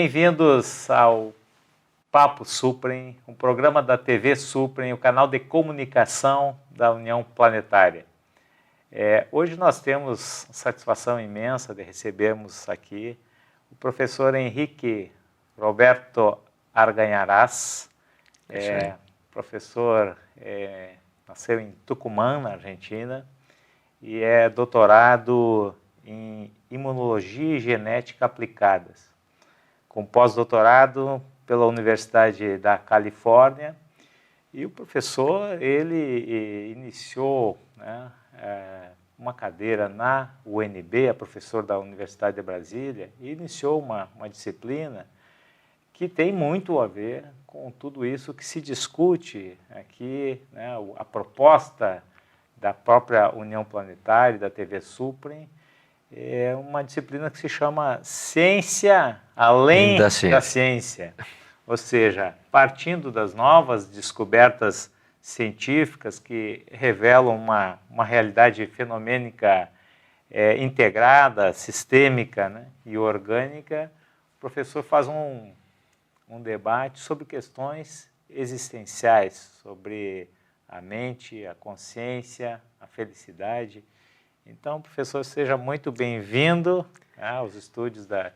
Bem-vindos ao Papo Suprem, um programa da TV Suprem, o canal de comunicação da União Planetária. Hoje nós temos satisfação imensa de recebermos aqui o professor Henrique Roberto Arganharás. Professor nasceu em Tucumã, na Argentina, e é doutorado em Imunologia e Genética Aplicadas, com pós-doutorado pela Universidade da Califórnia. E o professor, ele iniciou uma cadeira na UNB, é professor da Universidade de Brasília, e iniciou uma disciplina que tem muito a ver com tudo isso que se discute aqui, né, a proposta da própria União Planetária, da TV Suprem, é uma disciplina que se chama Ciência Além da Ciência. Ou seja, partindo das novas descobertas científicas que revelam uma realidade fenomênica integrada, sistêmica, né, e orgânica, o professor faz um debate sobre questões existenciais, sobre a mente, a consciência, a felicidade. Então, professor, seja muito bem-vindo aos estúdios da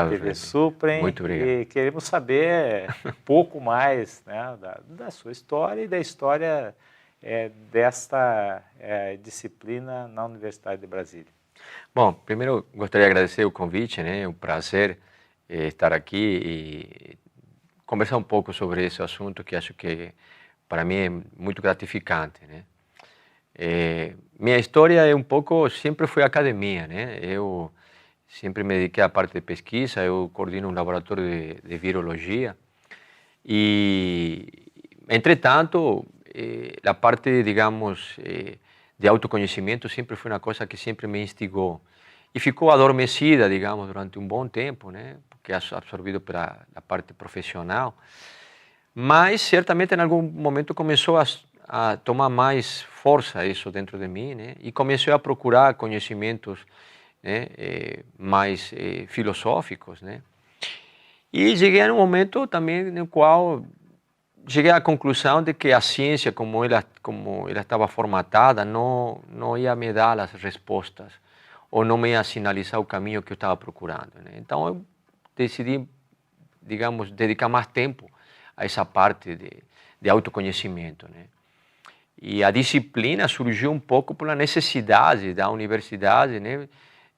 TV Suprem. Muito obrigado. E queremos saber um pouco mais, né, da sua história e da história desta disciplina na Universidade de Brasília. Bom, primeiro gostaria de agradecer o convite, né? É um prazer estar aqui e conversar um pouco sobre esse assunto que acho que para mim é muito gratificante, né? Minha história é um pouco, sempre foi academia, né? Eu sempre me dediquei à parte de pesquisa, eu coordeno um laboratório de virologia e, entretanto, a parte, digamos, de autoconhecimento sempre foi uma coisa que sempre me instigou e ficou adormecida, digamos, durante um bom tempo, né? Porque é absorvido pela parte profissional, mas certamente em algum momento começou a tomar mais força isso dentro de mim, né? E comecei a procurar conhecimentos, né, mais filosóficos, né? E cheguei a um momento também no qual cheguei à conclusão de que a ciência, como ela estava formatada, não ia me dar as respostas ou não me ia sinalizar o caminho que eu estava procurando, né? Então eu decidi, digamos, dedicar mais tempo a essa parte de autoconhecimento, né? E a disciplina surgiu um pouco pela necessidade da universidade, né,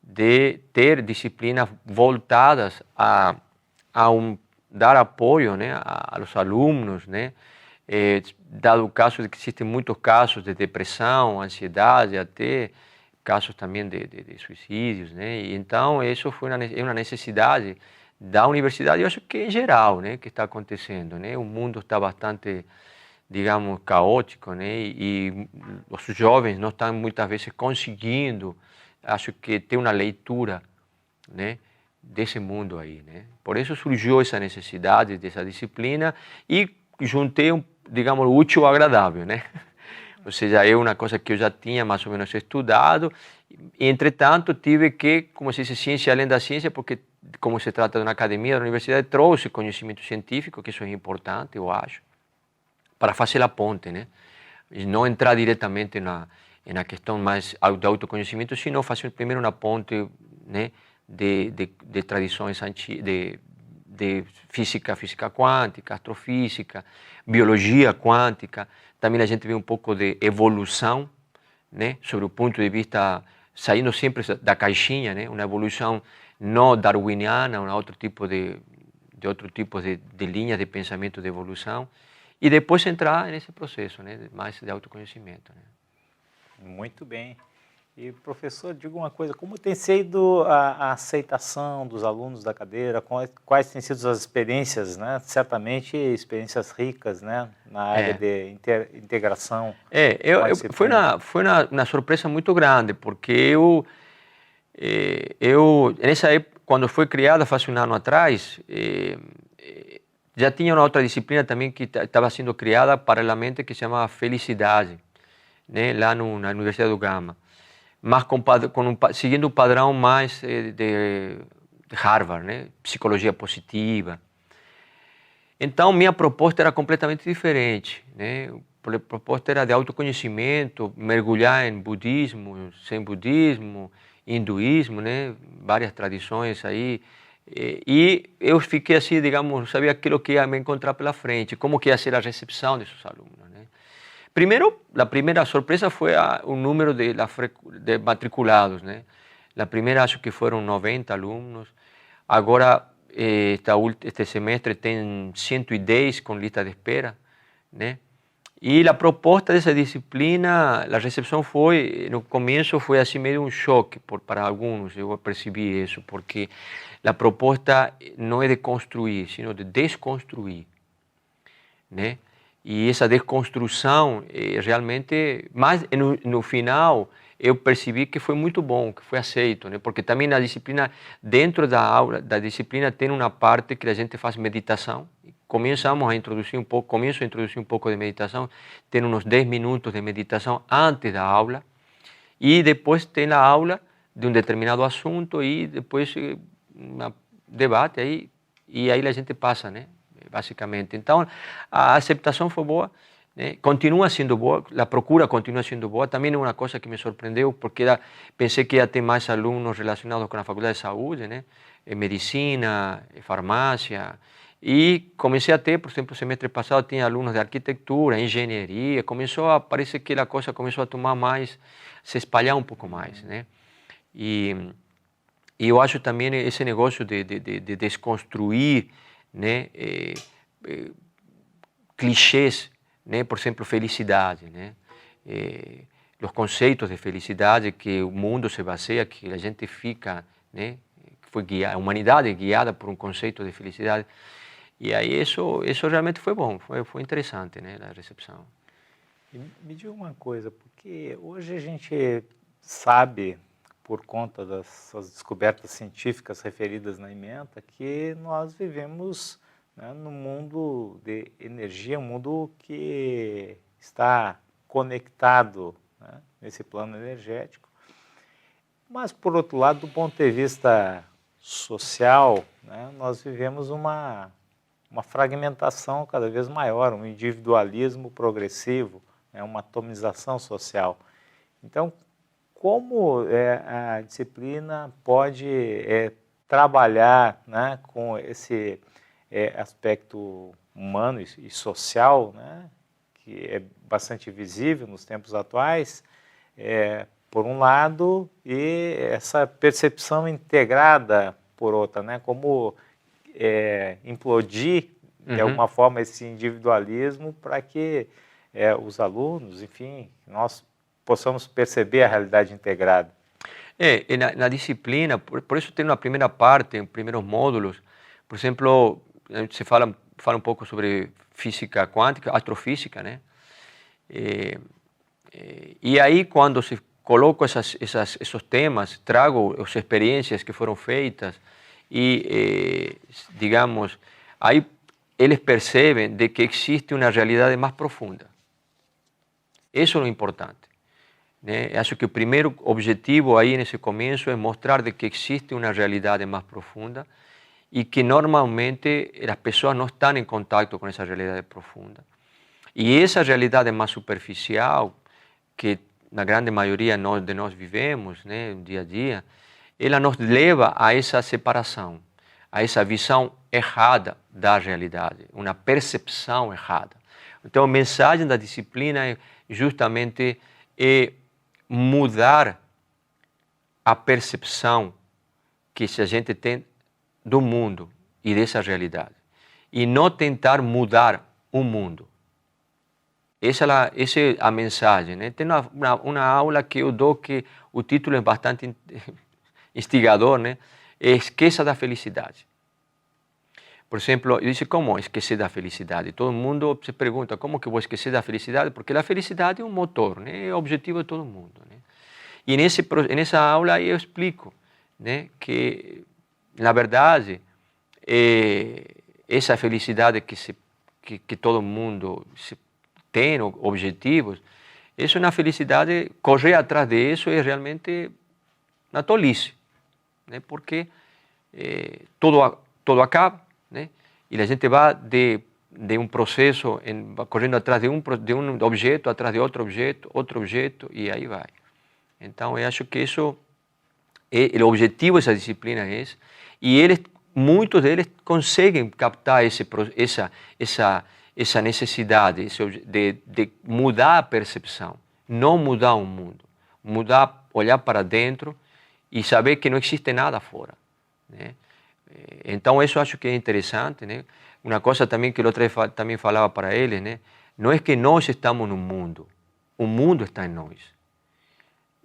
de ter disciplinas voltadas a dar apoio, né, aos alunos, né, dado o caso de que existem muitos casos de depressão, ansiedade, até casos também de suicídios, né? E então isso foi uma necessidade da universidade, eu acho que em geral, né, que está acontecendo, né? O mundo está bastante, digamos, caótico, né? E os jovens não estão muitas vezes conseguindo, acho que ter uma leitura, né, desse mundo aí, né? Por isso surgiu essa necessidade dessa disciplina e juntei, digamos, o útil ao agradável, né? Ou seja, é uma coisa que eu já tinha mais ou menos estudado e, entretanto, tive que, como se diz, ciência além da ciência, porque como se trata de uma academia da universidade, trouxe conhecimento científico, que isso é importante, eu acho, para fazer a ponte, né? E não entrar diretamente na questão mais do autoconhecimento, sino fazer primeiro uma ponte, né, de tradições de física quântica, astrofísica, biologia quântica. Também a gente vê um pouco de evolução, né, sobre o ponto de vista, saindo sempre da caixinha, né, uma evolução não darwiniana, outro tipo de linhas de pensamento de evolução, e depois entrar nesse processo, né, mais de autoconhecimento, né. Muito bem. E, professor, diga uma coisa, como tem sido a aceitação dos alunos da cadeira, quais têm sido as experiências, né? Certamente experiências ricas, né, na área de integração. Foi uma surpresa muito grande, porque eu nessa época, quando foi criada, faz um ano atrás, já tinha uma outra disciplina também que estava sendo criada paralelamente, que se chama Felicidade, né, lá na Universidade do Gama, mas seguindo o padrão mais Harvard, né? Psicologia positiva. Então, minha proposta era completamente diferente, né? A proposta era de autoconhecimento, mergulhar em budismo, zen budismo, hinduísmo, né? Várias tradições aí. E eu fiquei assim, digamos, sabia aquilo que ia me encontrar pela frente, como que ia ser a recepção desses alunos, né? Primeiro, a primeira surpresa foi o número de matriculados, né? A primeira acho que foram 90 alunos, agora este semestre tem 110 com lista de espera, né? E a proposta dessa disciplina, a recepção foi, no começo foi assim meio um choque para alguns, eu percebi isso, porque a proposta não é de construir, sino de desconstruir, né? E essa desconstrução realmente, mas no final eu percebi que foi muito bom, que foi aceito, né? Porque também na disciplina, dentro da aula, da disciplina tem uma parte que a gente faz meditação. Começo a introduzir um pouco de meditação, tem uns 10 minutos de meditação antes da aula, e depois tem a aula de um determinado assunto e depois um debate aí, e aí a gente passa, né? Basicamente. Então, a aceitação foi boa, né? Continua sendo boa, a procura continua sendo boa. Também é uma coisa que me surpreendeu, porque pensei que ia ter mais alunos relacionados com a Faculdade de Saúde, né? Medicina, farmácia, e comecei a ter, por exemplo, no semestre passado tinha alunos de arquitetura, engenharia, parece que a coisa começou a tomar mais, se espalhar um pouco mais, né? E eu acho também esse negócio de desconstruir, né, clichês, né, por exemplo, felicidade, né, os conceitos de felicidade que o mundo se baseia, que a gente fica, né, a humanidade é guiada por um conceito de felicidade, e aí isso realmente foi bom, foi interessante, né, a recepção. E me diga uma coisa, porque hoje a gente sabe, por conta das descobertas científicas referidas na ementa, que nós vivemos, né, num mundo de energia, um mundo que está conectado, né, nesse plano energético. Mas, por outro lado, do ponto de vista social, né, nós vivemos uma fragmentação cada vez maior, um individualismo progressivo, né, uma atomização social. Então, como a disciplina pode trabalhar, né, com esse aspecto humano e social, né, que é bastante visível nos tempos atuais, por um lado, e essa percepção integrada por outra, né, como implodir de alguma forma esse individualismo para que os alunos, enfim, nós possamos perceber a realidade integrada. Na disciplina, por isso tem uma primeira parte, primeiros módulos, por exemplo, se fala um pouco sobre física quântica, astrofísica, né? E aí quando se coloco esses temas, trago as experiências que foram feitas e, digamos, aí eles percebem de que existe uma realidade mais profunda. Isso é o importante. Né? Acho que o primeiro objetivo aí nesse começo é mostrar de que existe uma realidade mais profunda e que normalmente as pessoas não estão em contato com essa realidade profunda. E essa realidade mais superficial, que na grande maioria de nós vivemos, né, no dia a dia, ela nos leva a essa separação, a essa visão errada da realidade, uma percepção errada. Então a mensagem da disciplina é justamente mudar a percepção que a gente tem do mundo e dessa realidade. E não tentar mudar o mundo. Essa é a mensagem. Né? Tem uma aula que eu dou que o título é bastante instigador, né? Esqueça da felicidade. Por exemplo, eu disse, como esquecer da felicidade? Todo mundo se pergunta, como que eu vou esquecer da felicidade? Porque a felicidade é um motor, né? É o objetivo de todo mundo. Né? E nessa aula eu explico, né, que, na verdade, essa felicidade que todo mundo tem, objetivos, isso é uma felicidade, correr atrás disso é realmente uma tolice, né? Porque todo acaba, né? E a gente vai de um processo, correndo atrás de um objeto, atrás de outro objeto, e aí vai. Então, eu acho que isso, o objetivo dessa disciplina é esse, e muitos deles conseguem captar essa necessidade de mudar a percepção, não mudar o mundo, olhar para dentro e saber que não existe nada fora, né? Então, isso eu acho que é interessante, né? Uma coisa também que o outro também falava para eles, né? Não é que nós estamos no mundo, o mundo está em nós.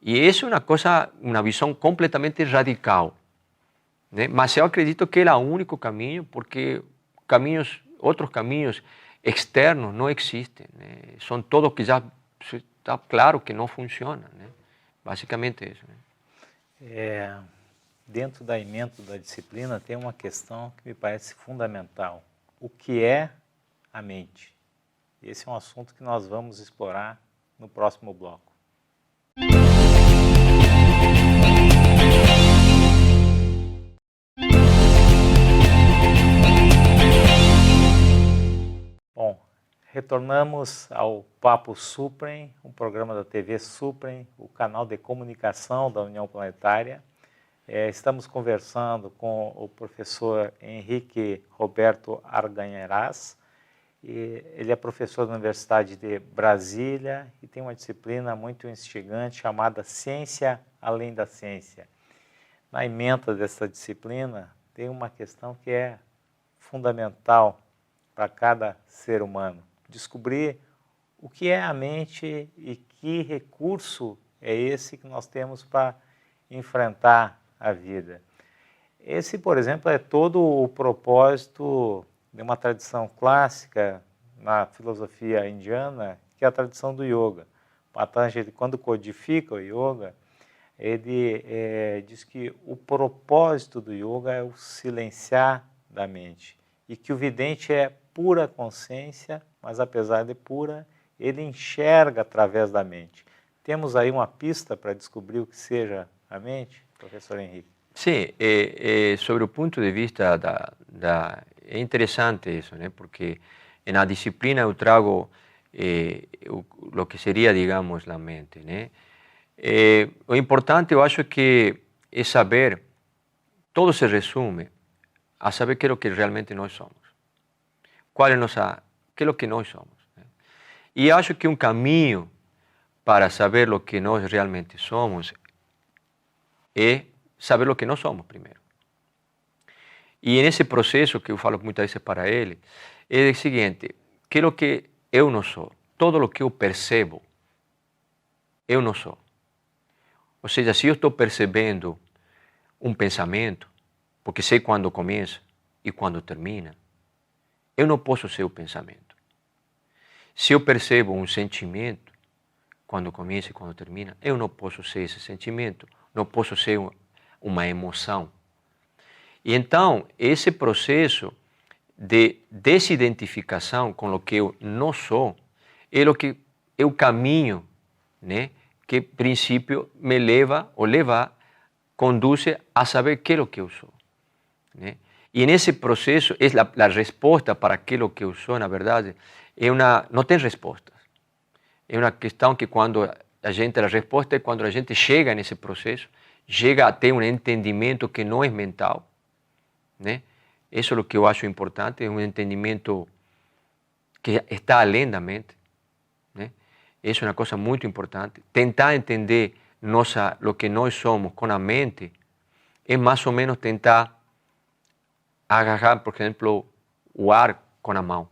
E isso é uma visão completamente radical, né? Mas eu acredito que é o único caminho, porque outros caminhos externos não existem, né? São todos que já está claro que não funcionam, né? Basicamente isso, né? Dentro da ementa da disciplina tem uma questão que me parece fundamental. O que é a mente? Esse é um assunto que nós vamos explorar no próximo bloco. Bom, retornamos ao Papo Suprem, um programa da TV Suprem, o canal de comunicação da União Planetária. Estamos conversando com o professor Henrique Roberto Arganharás. Ele é professor da Universidade de Brasília e tem uma disciplina muito instigante chamada Ciência Além da Ciência. Na ementa dessa disciplina tem uma questão que é fundamental para cada ser humano: descobrir o que é a mente e que recurso é esse que nós temos para enfrentar a vida. Esse, por exemplo, é todo o propósito de uma tradição clássica na filosofia indiana, que é a tradição do yoga. Patanjali, quando codifica o yoga, ele diz que o propósito do yoga é o silenciar da mente, e que o vidente é pura consciência, mas apesar de pura, ele enxerga através da mente. Temos aí uma pista para descobrir o que seja a mente, professor Henrique? Sim, sobre o ponto de vista é interessante isso, né? Porque na disciplina eu trago o que seria, digamos, a mente, né? O importante, eu acho que é saber, todo se resume a saber que é o que realmente nós somos. Que é o que nós somos, né? E acho que um caminho para saber o que nós realmente somos é saber o que nós somos primeiro. E nesse processo que eu falo muitas vezes para ele, é o seguinte: que é o que eu não sou, todo o que eu percebo, eu não sou. Ou seja, se eu estou percebendo um pensamento, porque sei quando começa e quando termina, eu não posso ser o pensamento. Se eu percebo um sentimento, quando começa e quando termina, eu não posso ser esse sentimento, não posso ser uma emoção. E então, esse processo de desidentificação com o que eu não sou é o que é o caminho, né, que, em princípio, me conduz a saber que é o que eu sou, né? E nesse processo, a resposta para aquilo que eu sou, na verdade, não tem respostas. É uma questão que a resposta é quando a gente chega nesse processo, chega a ter um entendimento que não é mental, né? Isso é o que eu acho importante, é um entendimento que está além da mente, né? Isso é uma coisa muito importante. Tentar entender o que nós somos com a mente é mais ou menos tentar agarrar, por exemplo, o ar com a mão.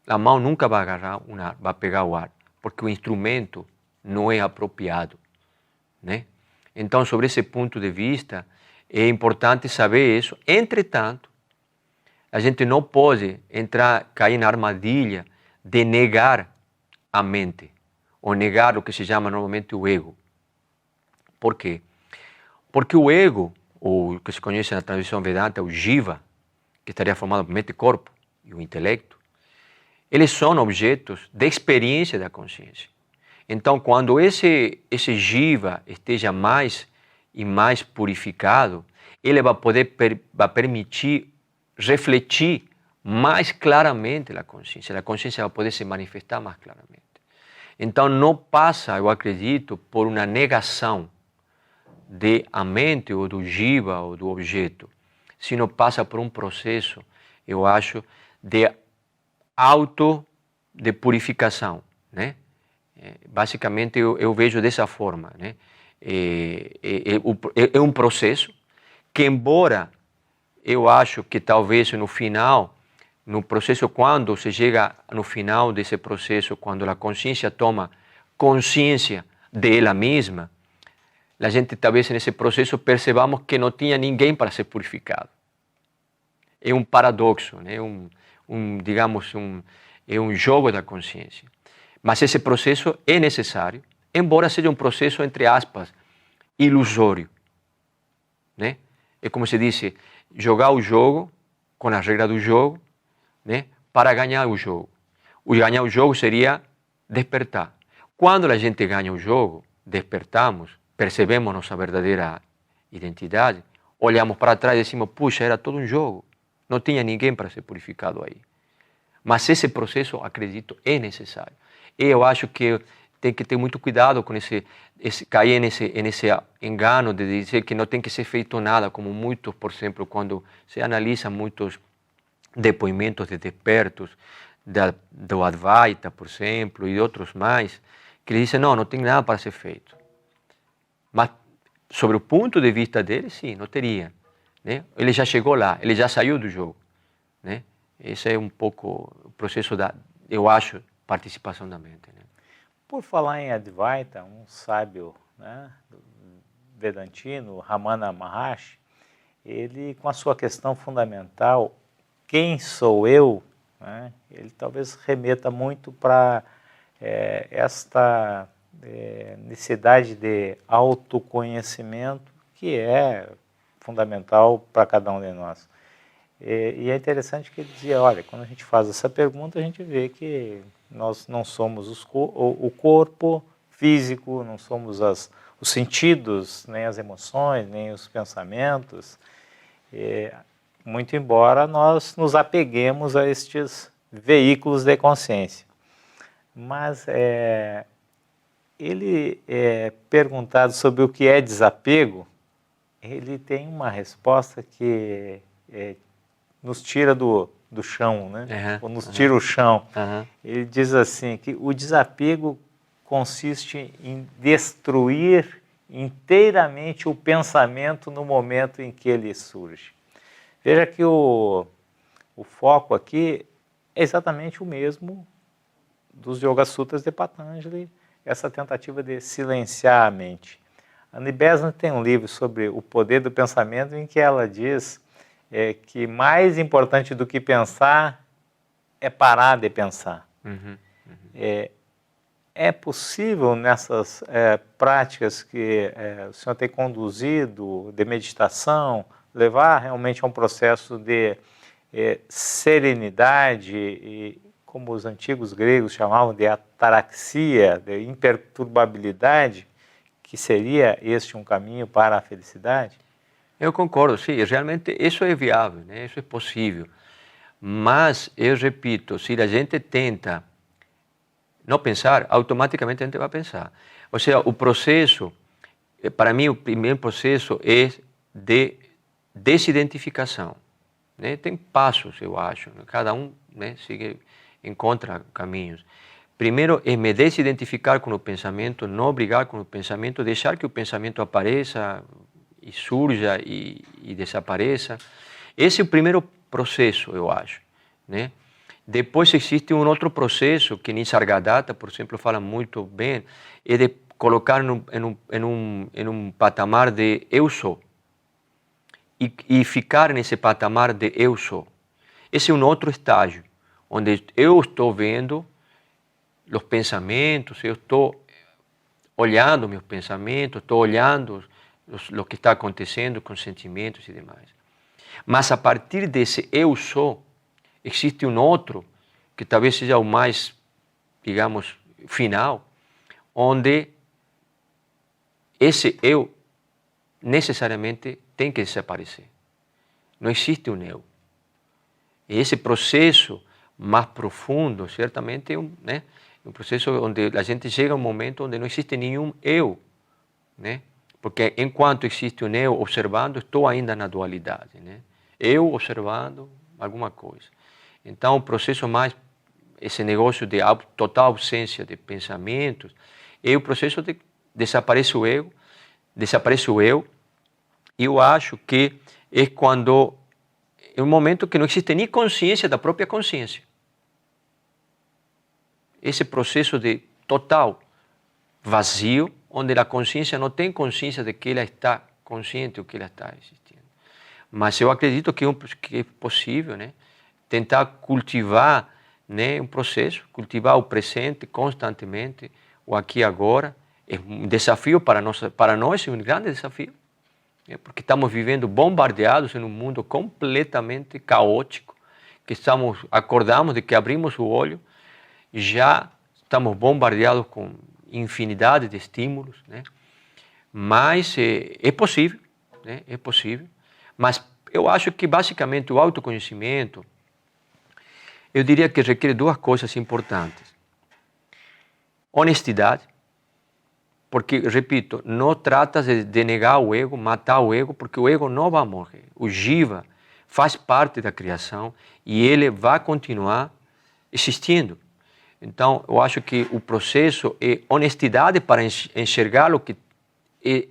A mão nunca vai agarrar vai pegar o ar, porque o instrumento não é apropriado, né? Então, sobre esse ponto de vista, é importante saber isso. Entretanto, a gente não pode cair na armadilha de negar a mente, ou negar o que se chama normalmente o ego. Por quê? Porque o ego, ou o que se conhece na tradição Vedanta, o Jiva, que estaria formado por mente e corpo, e o intelecto, eles são objetos de experiência da consciência. Então, quando esse Jiva esteja mais e mais purificado, ele vai permitir refletir mais claramente a consciência vai poder se manifestar mais claramente. Então não passa, eu acredito, por uma negação da mente ou do jiva ou do objeto, sino passa por um processo, eu acho, de de purificação, né? Basicamente eu vejo dessa forma, né? É um processo que, embora eu acho que talvez no final, no processo, quando se chega no final desse processo, quando a consciência toma consciência dela mesma, a gente talvez nesse processo percebamos que não tinha ninguém para ser purificado. É um paradoxo, né? Digamos, é um jogo da consciência. Mas esse processo é necessário, embora seja um processo, entre aspas, ilusório, né? É como se diz, jogar o jogo com as regras do jogo, né? Para ganhar o jogo. O ganhar o jogo seria despertar. Quando a gente ganha o jogo, despertamos, percebemos nossa verdadeira identidade, olhamos para trás e decimos, puxa, era todo um jogo, não tinha ninguém para ser purificado aí. Mas esse processo, acredito, é necessário. E eu acho que tem que ter muito cuidado com cair nesse engano de dizer que não tem que ser feito nada, como muitos, por exemplo, quando se analisa muitos depoimentos de despertos, do Advaita, por exemplo, e outros mais, que eles dizem, não tem nada para ser feito. Mas, sobre o ponto de vista dele, sim, não teria, né? Ele já chegou lá, ele já saiu do jogo, né? Esse é um pouco o processo eu acho, participação da mente, né? Por falar em Advaita, um sábio, né, vedantino, Ramana Maharshi, ele, com a sua questão fundamental, quem sou eu, né, ele talvez remeta muito para esta necessidade de autoconhecimento, que é fundamental para cada um de nós. E é interessante que ele dizia, olha, quando a gente faz essa pergunta, a gente vê que nós não somos o corpo físico, não somos os sentidos, nem as emoções, nem os pensamentos, muito embora nós nos apeguemos a estes veículos de consciência. Mas ele, perguntado sobre o que é desapego, ele tem uma resposta que nos tira do chão, né? Ou nos tira o chão. Ele diz assim, que o desapego consiste em destruir inteiramente o pensamento no momento em que ele surge. Veja que o foco aqui é exatamente o mesmo dos Yoga Sutras de Patanjali, essa tentativa de silenciar a mente. A Annie Besant tem um livro sobre o poder do pensamento, em que ela diz que mais importante do que pensar é parar de pensar. É possível nessas práticas que o senhor tem conduzido de meditação, levar realmente a um processo de serenidade, e, como os antigos gregos chamavam de ataraxia, de imperturbabilidade, que seria este um caminho para a felicidade? Eu concordo, sim, realmente isso é viável, né? Isso é possível. Mas, eu repito, se a gente tenta não pensar, automaticamente a gente vai pensar. Ou seja, o processo, para mim, o primeiro processo é de desidentificação, né? Tem passos, eu acho, né? Cada um, né, encontra caminhos. Primeiro é me desidentificar com o pensamento, não brigar com o pensamento, deixar que o pensamento apareça e surja e desapareça. Esse é o primeiro processo, eu acho, né? Depois existe um outro processo que Nisargadatta, por exemplo, fala muito bem, é de colocar em um patamar de eu sou e ficar nesse patamar de eu sou. Esse é um outro estágio, onde eu estou vendo os pensamentos, eu estou olhando meus pensamentos, estou olhando o que está acontecendo com sentimentos e demais. Mas a partir desse eu sou, existe um outro, que talvez seja o mais, digamos, final, onde esse eu necessariamente tem que desaparecer. Não existe um eu. E esse processo mais profundo, certamente, é um processo onde a gente chega a um momento onde não existe nenhum eu, né? Porque enquanto existe um eu observando, estou ainda na dualidade, né? Eu observando alguma coisa. Então, o processo mais, esse negócio de total ausência de pensamentos, é o processo de desaparece o eu, e eu acho que é quando, é um momento que não existe nem consciência da própria consciência. Esse processo de total vazio, onde a consciência não tem consciência de que ela está consciente ou que ela está existindo. Mas eu acredito que é possível, né, tentar cultivar, né, um processo, cultivar o presente constantemente, o aqui e agora. É um desafio para nós é um grande desafio, né, porque estamos vivendo bombardeados em um mundo completamente caótico, que acordamos de que abrimos o olho, já estamos bombardeados com infinidade de estímulos, né? Mas é possível, né? É possível. Mas eu acho que basicamente o autoconhecimento, eu diria que requer duas coisas importantes. Honestidade, porque, repito, não trata de negar o ego, matar o ego, porque o ego não vai morrer. O Jiva faz parte da criação e ele vai continuar existindo. Então, eu acho que o processo é honestidade para enxergar o que é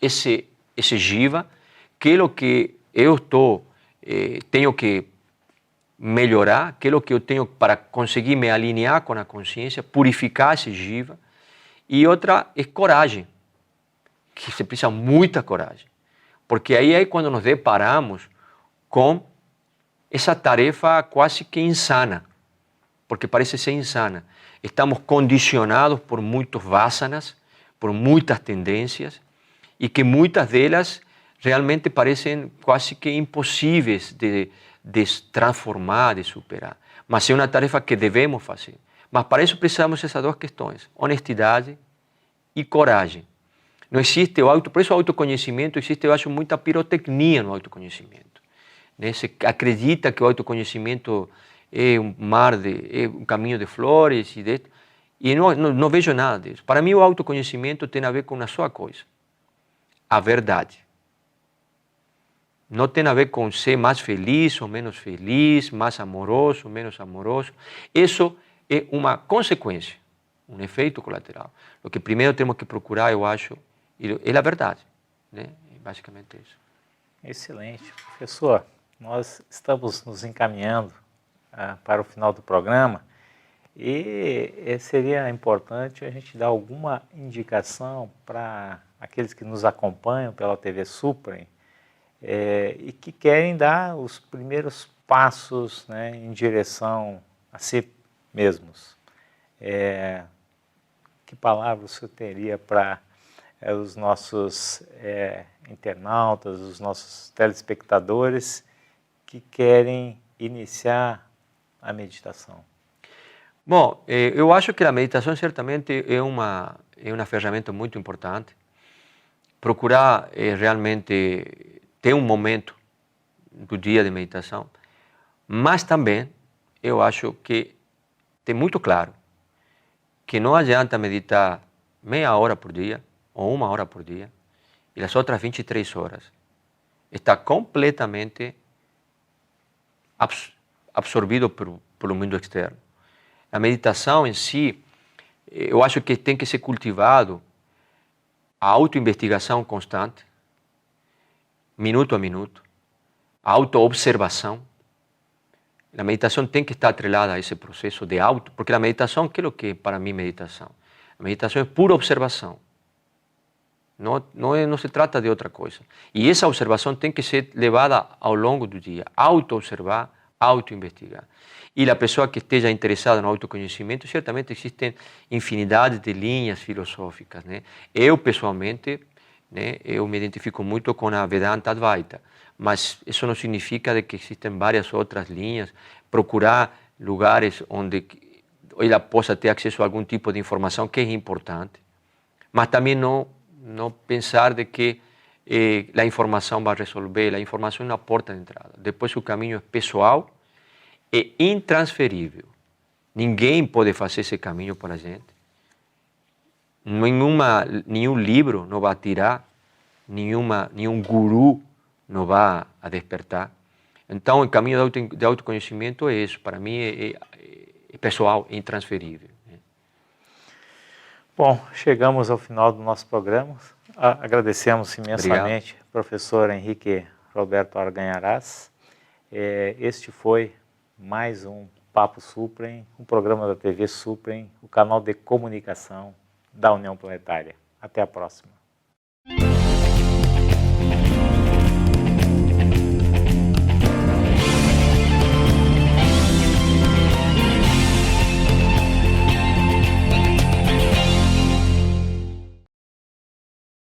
esse Jiva, aquilo que eu tenho que melhorar, aquilo que eu tenho para conseguir me alinhar com a consciência, purificar esse Jiva. E outra é coragem, que se precisa muita coragem, porque aí é quando nos deparamos com essa tarefa quase que insana, porque parece ser insana. Estamos condicionados por muitos vasanas, por muitas tendências, e que muitas delas realmente parecem quase que impossíveis de transformar, de superar. Mas é uma tarefa que devemos fazer. Mas para isso precisamos dessas duas questões, honestidade e coragem. Não existe por isso o autoconhecimento, existe, eu acho, muita pirotecnia no autoconhecimento. Né? Se acredita que o autoconhecimento é um é um caminho de flores e não vejo nada disso. Para mim o autoconhecimento tem a ver com uma só coisa, a verdade. Não tem a ver com ser mais feliz ou menos feliz, mais amoroso ou menos amoroso. Isso é uma consequência, um efeito colateral. O que primeiro temos que procurar, eu acho, é a verdade. Né? É basicamente isso. Excelente. Professor, nós estamos nos encaminhando para o final do programa e seria importante a gente dar alguma indicação para aqueles que nos acompanham pela TV Suprem e que querem dar os primeiros passos, né, em direção a si mesmos. Que palavras você teria para os nossos internautas, os nossos telespectadores que querem iniciar a meditação? Bom, eu acho que a meditação certamente é uma ferramenta muito importante. Procurar realmente ter um momento do dia de meditação, mas também eu acho que tem muito claro que não adianta meditar meia hora por dia ou uma hora por dia e as outras 23 horas está completamente absorvido pelo mundo externo. A meditação em si, eu acho que tem que ser cultivado a autoinvestigação constante, minuto a minuto, a autoobservação. A meditação tem que estar atrelada a esse processo de porque a meditação, o que é para mim meditação? A meditação é pura observação. Não se trata de outra coisa. E essa observação tem que ser levada ao longo do dia. Auto-observar, auto-investigar. E a pessoa que esteja interessada no autoconhecimento, certamente existem infinidade de linhas filosóficas. Né? Eu, pessoalmente, né, eu me identifico muito com a Vedanta Advaita, mas isso não significa de que existem várias outras linhas. Procurar lugares onde ela possa ter acesso a algum tipo de informação que é importante, mas também não pensar de que a informação vai resolver, a informação é uma porta de entrada. Depois o caminho é pessoal e intransferível. Ninguém pode fazer esse caminho para a gente. Nenhum livro não vai tirar, nenhum guru não vai a despertar. Então, o caminho de autoconhecimento é isso. Para mim, é pessoal, é intransferível. Bom, chegamos ao final do nosso programa. Agradecemos imensamente ao professor Henrique Roberto Arganharás. Este foi mais um Papo Suprem, um programa da TV Suprem, o canal de comunicação da União Planetária. Até a próxima.